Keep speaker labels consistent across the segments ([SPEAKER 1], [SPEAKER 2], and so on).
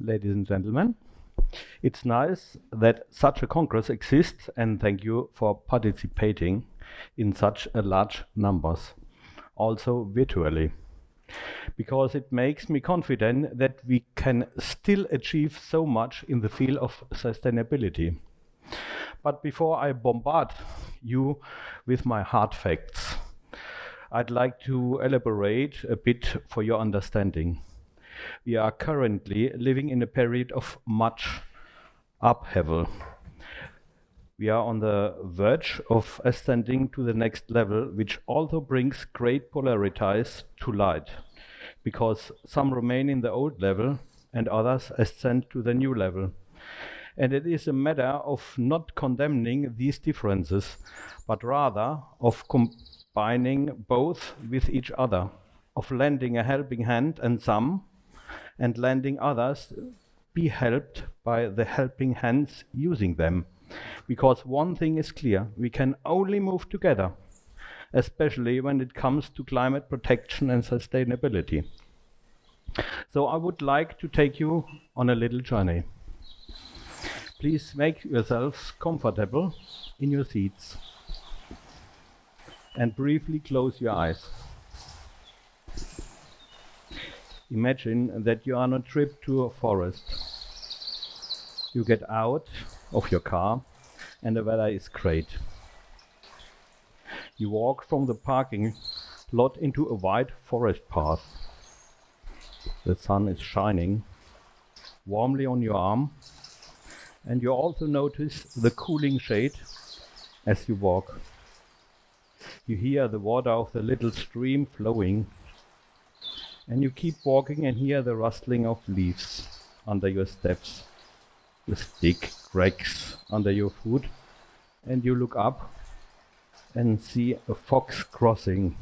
[SPEAKER 1] ladies and gentlemen. It's nice that such a congress exists, and thank you for participating in such a large numbers, also virtually, because it makes me confident that we can still achieve so much in the field of sustainability. But before I bombard you with my hard facts, I'd like to elaborate a bit for your understanding. We are currently living in a period of much upheaval. We are on the verge of ascending to the next level, which also brings great polarities to light, because some remain in the old level and others ascend to the new level. And it is a matter of not condemning these differences, but rather of combining both with each other, of lending a helping hand and some, and lending others be helped by the helping hands using them. Because one thing is clear, we can only move together, especially when it comes to climate protection and sustainability. So I would like to take you on a little journey. Please make yourselves comfortable in your seats and briefly close your eyes. Imagine that you are on a trip to a forest. You get out of your car and the weather is great. You walk from the parking lot into a wide forest path. The sun is shining warmly on your arm, and you also notice the cooling shade as you walk. You hear the water of the little stream flowing, and you keep walking and hear the rustling of leaves under your steps. The stick cracks under your foot, and you look up and see a fox crossing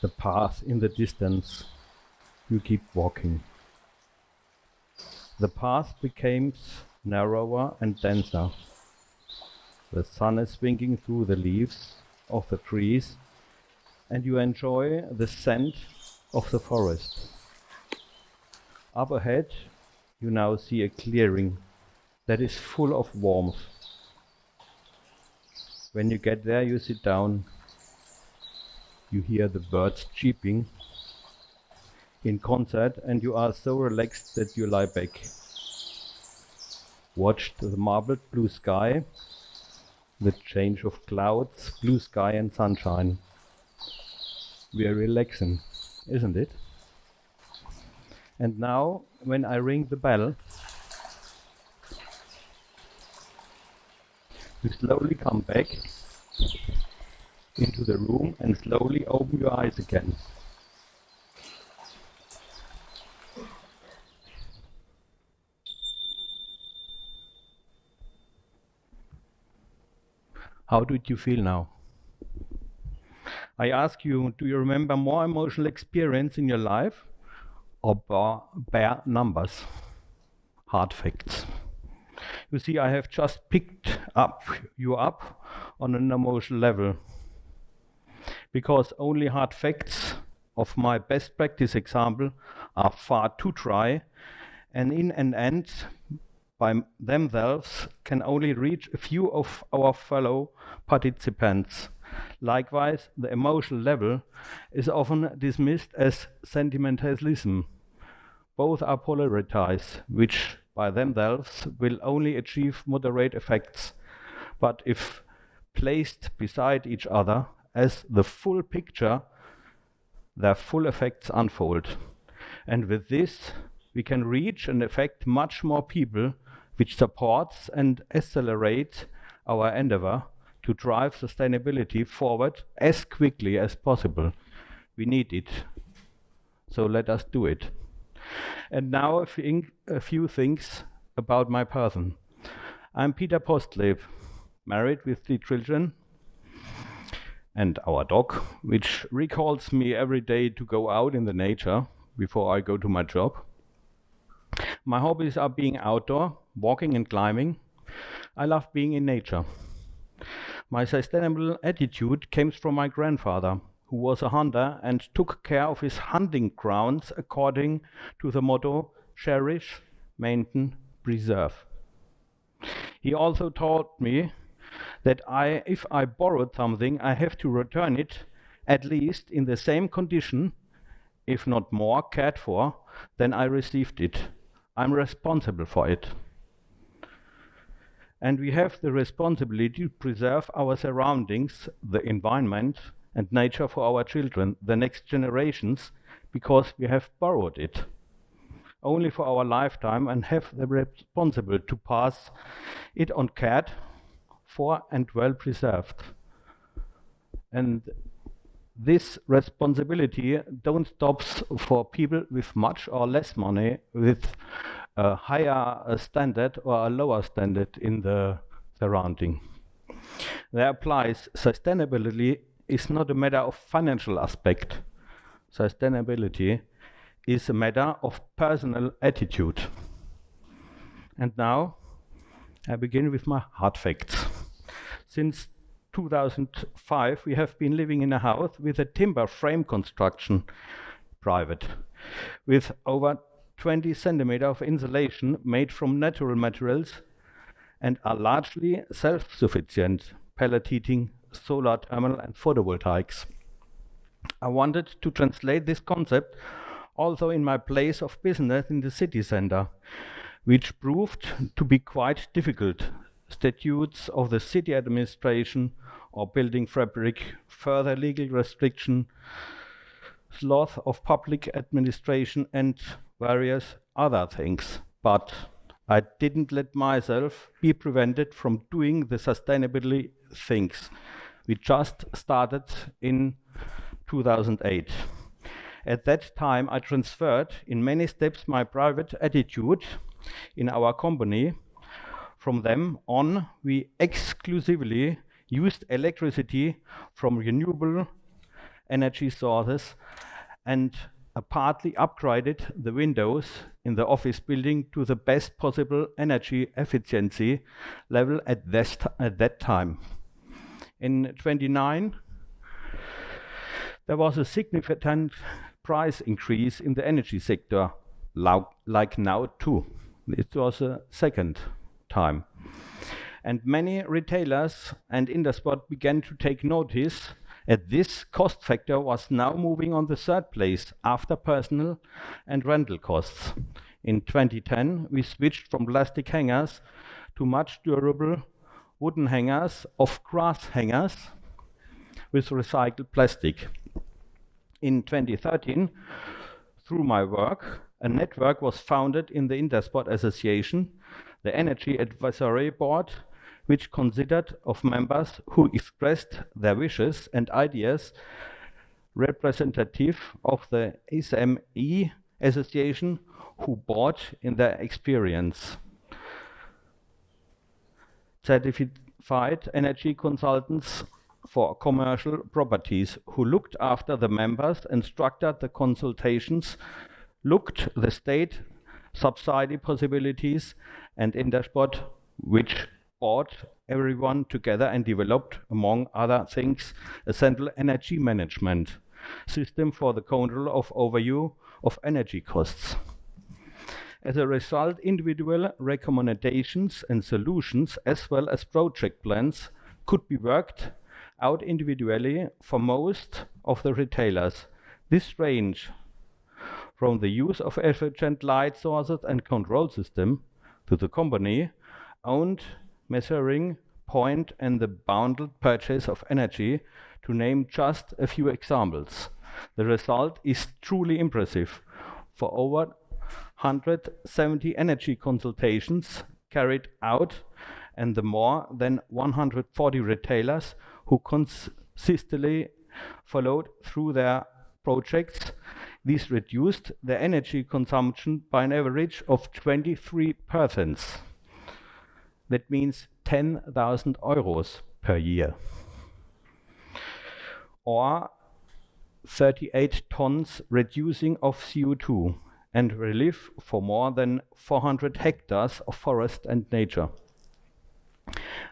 [SPEAKER 1] the path in the distance. You keep walking. The path becomes narrower and denser. The sun is winking through the leaves of the trees, and you enjoy the scent of the forest. Up ahead, you now see a clearing that is full of warmth. When you get there, you sit down. You hear the birds chirping in concert, and you are so relaxed that you lie back. Watch the marbled blue sky, the change of clouds, blue sky and sunshine. We are relaxing, isn't it? And now, when I ring the bell, you slowly come back into the room and slowly open your eyes again. How did you feel now? I ask you, do you remember more emotional experience in your life or bare numbers, hard facts? You see, I have just picked you up on an emotional level, because only hard facts of my best practice example are far too dry, and in an end by themselves can only reach a few of our fellow participants. Likewise, the emotional level is often dismissed as sentimentalism. Both are polarized, which by themselves will only achieve moderate effects, but if placed beside each other as the full picture, their full effects unfold. And with this, we can reach and affect much more people, which supports and accelerates our endeavor to drive sustainability forward as quickly as possible. We need it, so let us do it. And now a few things about my person. I'm Peter Postleb, married with 3 children and our dog, which recalls me every day to go out in the nature before I go to my job. My hobbies are being outdoor, walking and climbing. I love being in nature. My sustainable attitude comes from my grandfather, who was a hunter and took care of his hunting grounds according to the motto, cherish, maintain, preserve. He also taught me that if I borrowed something, I have to return it at least in the same condition, if not more cared for, than I received it. I'm responsible for it. And we have the responsibility to preserve our surroundings, the environment, and nature for our children, the next generations, because we have borrowed it only for our lifetime and have the responsibility to pass it on cared for and well preserved. And this responsibility don't stop for people with much or less money, with a higher standard or a lower standard in the surrounding. There applies sustainability is not a matter of financial aspect. Sustainability is a matter of personal attitude. And now I begin with my hard facts. Since 2005, we have been living in a house with a timber frame construction, private, with over 20 centimeters of insulation made from natural materials and are largely self-sufficient, pellet heating, solar thermal and photovoltaics. I wanted to translate this concept also in my place of business in the city center, which proved to be quite difficult. Statutes of the city administration or building fabric, further legal restriction, sloth of public administration and various other things. But I didn't let myself be prevented from doing the sustainability things. We just started in 2008. At that time, I transferred in many steps my private attitude in our company. From then on, we exclusively used electricity from renewable energy sources and partly upgraded the windows in the office building to the best possible energy efficiency level at that time. In 29, there was a significant price increase in the energy sector, like now too. It was a second time. And many retailers and Intersport began to take notice that this cost factor was now moving on the third place after personnel and rental costs. In 2010, we switched from plastic hangers to much durable wooden hangers of grass hangers with recycled plastic. In 2013, through my work, a network was founded in the Intersport Association, the Energy Advisory Board, which consisted of members who expressed their wishes and ideas, representative of the SME Association, who brought in their experience. Certified energy consultants for commercial properties who looked after the members and structured the consultations, looked the state subsidy possibilities, and Intersport, which brought everyone together and developed, among other things, a central energy management system for the control of overview of energy costs. As a result, individual recommendations and solutions, as well as project plans, could be worked out individually for most of the retailers. This range from the use of efficient light sources and control system to the company-owned measuring point and the bundled purchase of energy, to name just a few examples. The result is truly impressive. For over 170 energy consultations carried out and the more than 140 retailers who consistently followed through their projects, these reduced their energy consumption by an average of 23%. That means 10,000 euros per year, or 38 tons reducing of CO2 and relief for more than 400 hectares of forest and nature.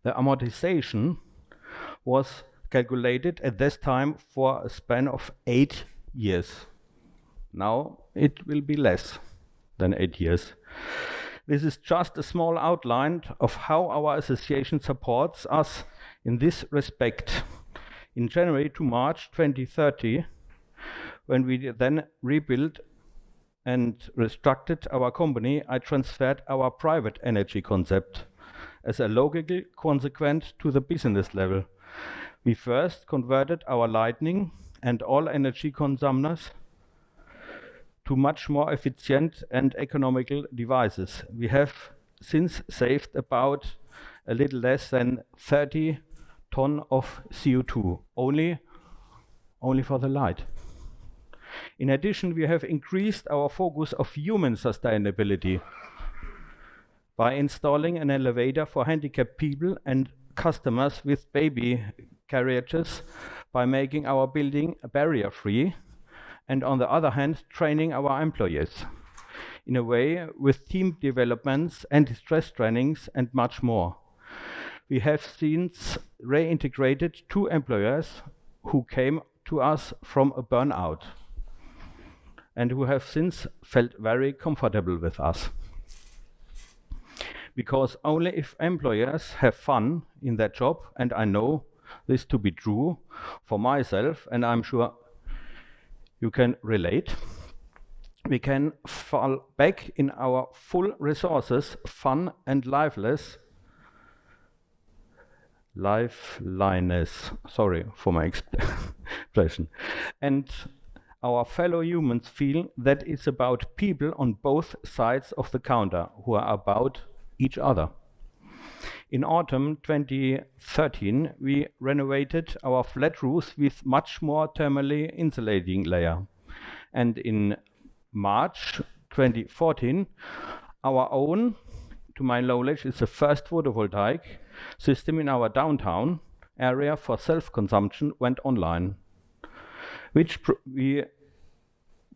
[SPEAKER 1] The amortization was calculated at this time for a span of 8 years. Now it will be less than 8 years. This is just a small outline of how our association supports us in this respect. In January to March 2030, when we then rebuilt and restructured our company, I transferred our private energy concept as a logical consequence to the business level. We first converted our lighting and all energy consumers to much more efficient and economical devices. We have since saved about a little less than 30 tons of CO2, only for the light. In addition, we have increased our focus of human sustainability by installing an elevator for handicapped people and customers with baby carriages, by making our building barrier-free, and on the other hand, training our employees in a way with team developments, anti-stress trainings, and much more. We have since reintegrated 2 employers who came to us from a burnout and who have since felt very comfortable with us. Because only if employers have fun in their job, and I know this to be true for myself, and I'm sure you can relate, we can fall back in our full resources, fun and liveliness. Sorry for my expression. And our fellow humans feel that it's about people on both sides of the counter who are about each other. In autumn 2013, we renovated our flat roofs with much more thermally insulating layer. And in March 2014, our own, to my knowledge, is the first photovoltaic system in our downtown area for self-consumption went online, which we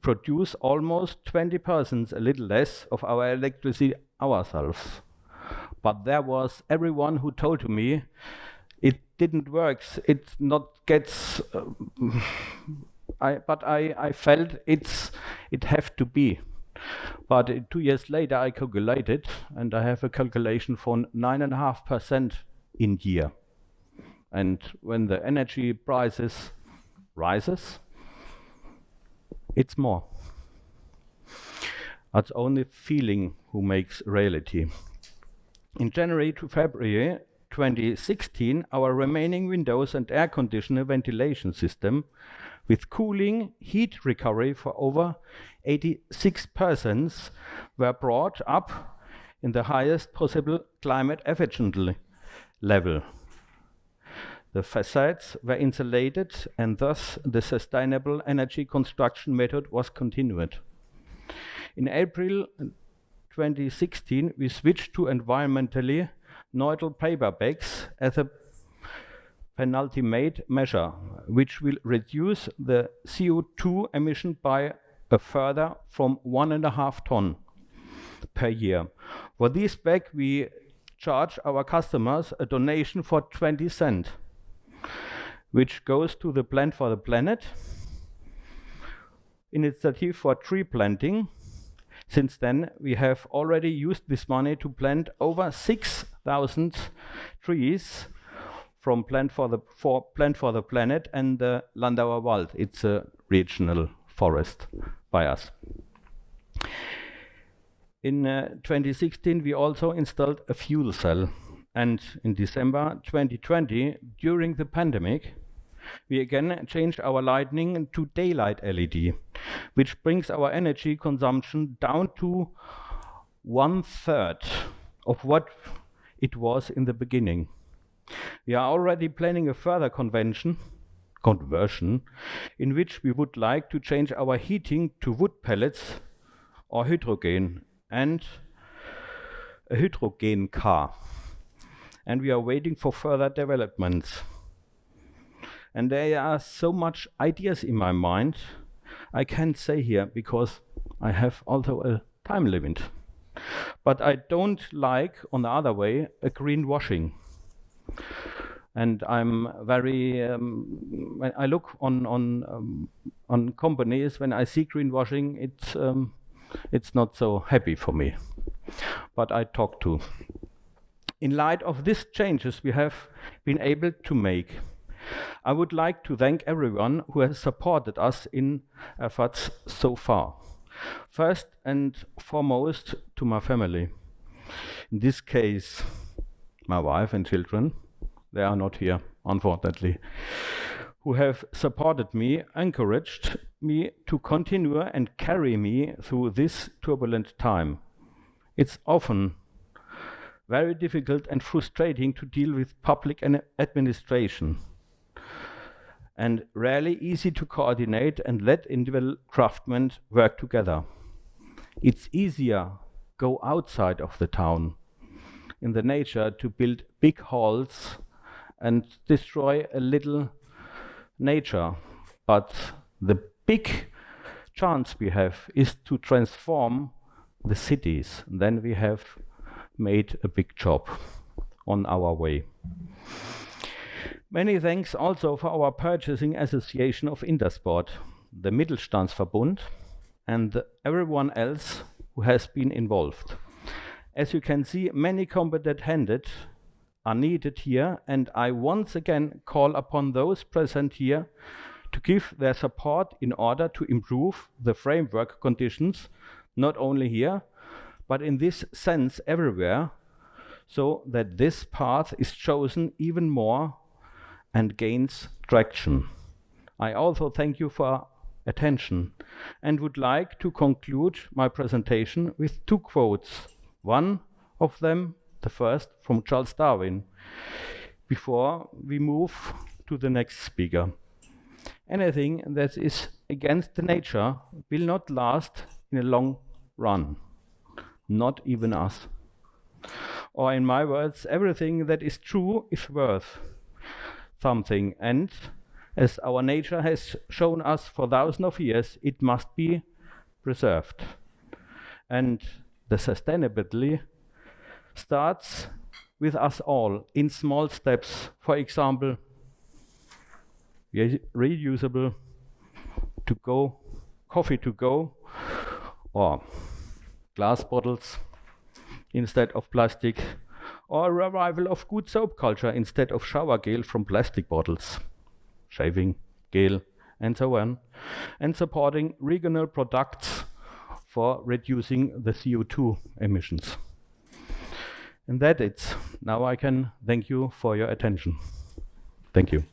[SPEAKER 1] produce almost 20%, a little less, of our electricity ourselves. But there was everyone who told to me it didn't work, it not gets. I felt it have to be. But 2 years later, I calculated, and I have a calculation for 9.5% in year. And when the energy prices rises, it's more. That's only feeling who makes reality. In January to February 2016, our remaining windows and air conditioner ventilation system with cooling heat recovery for over 86% were brought up in the highest possible climate efficiency level. The facades were insulated, and thus the sustainable energy construction method was continued. In April 2016, we switched to environmentally neutral paper bags as a penultimate measure, which will reduce the CO2 emission by a further from 1.5 tons per year. For this bag, we charge our customers a donation for 20 cents, which goes to the Plant for the Planet initiative for tree planting. Since then, we have already used this money to plant over 6,000 trees from Plant for the Planet and the Landauer Wald. It's a regional forest by us. In 2016, we also installed a fuel cell. And in December 2020, during the pandemic, we again changed our lighting to daylight LED, which brings our energy consumption down to 1/3 of what it was in the beginning. We are already planning a further conversion in which we would like to change our heating to wood pellets or hydrogen and a hydrogen car. And we are waiting for further developments. And there are so much ideas in my mind I can't say here because I have also a time limit. But I don't like, on the other way, a greenwashing. And I'm very, when I look on companies, when I see greenwashing, it's not so happy for me. But I talk to. In light of these changes we have been able to make, I would like to thank everyone who has supported us in efforts so far. First and foremost to my family. In this case, my wife and children. They are not here, unfortunately. Who have supported me, encouraged me to continue and carry me through this turbulent time. It's often very difficult and frustrating to deal with public administration, and rarely easy to coordinate and let individual craftsmen work together. It's easier go outside of the town, in the nature, to build big halls and destroy a little nature. But the big chance we have is to transform the cities. Then we have made a big job on our way. Many thanks also for our purchasing association of Intersport, the Mittelstandsverbund, and everyone else who has been involved. As you can see, many competent hands are needed here, and I once again call upon those present here to give their support in order to improve the framework conditions, not only here, but in this sense everywhere, so that this path is chosen even more and gains traction. I also thank you for attention and would like to conclude my presentation with two quotes. One of them, the first, from Charles Darwin, before we move to the next speaker. Anything that is against the nature will not last in a long run, not even us. Or in my words, everything that is true is worth something, and as our nature has shown us for thousands of years, it must be preserved. And the sustainability starts with us all in small steps. For example, reusable to go, coffee to go, or glass bottles instead of plastic, or a revival of good soap culture instead of shower gel from plastic bottles, shaving gel, and so on, and supporting regional products for reducing the CO2 emissions. And that's it. Now I can thank you for your attention. Thank you.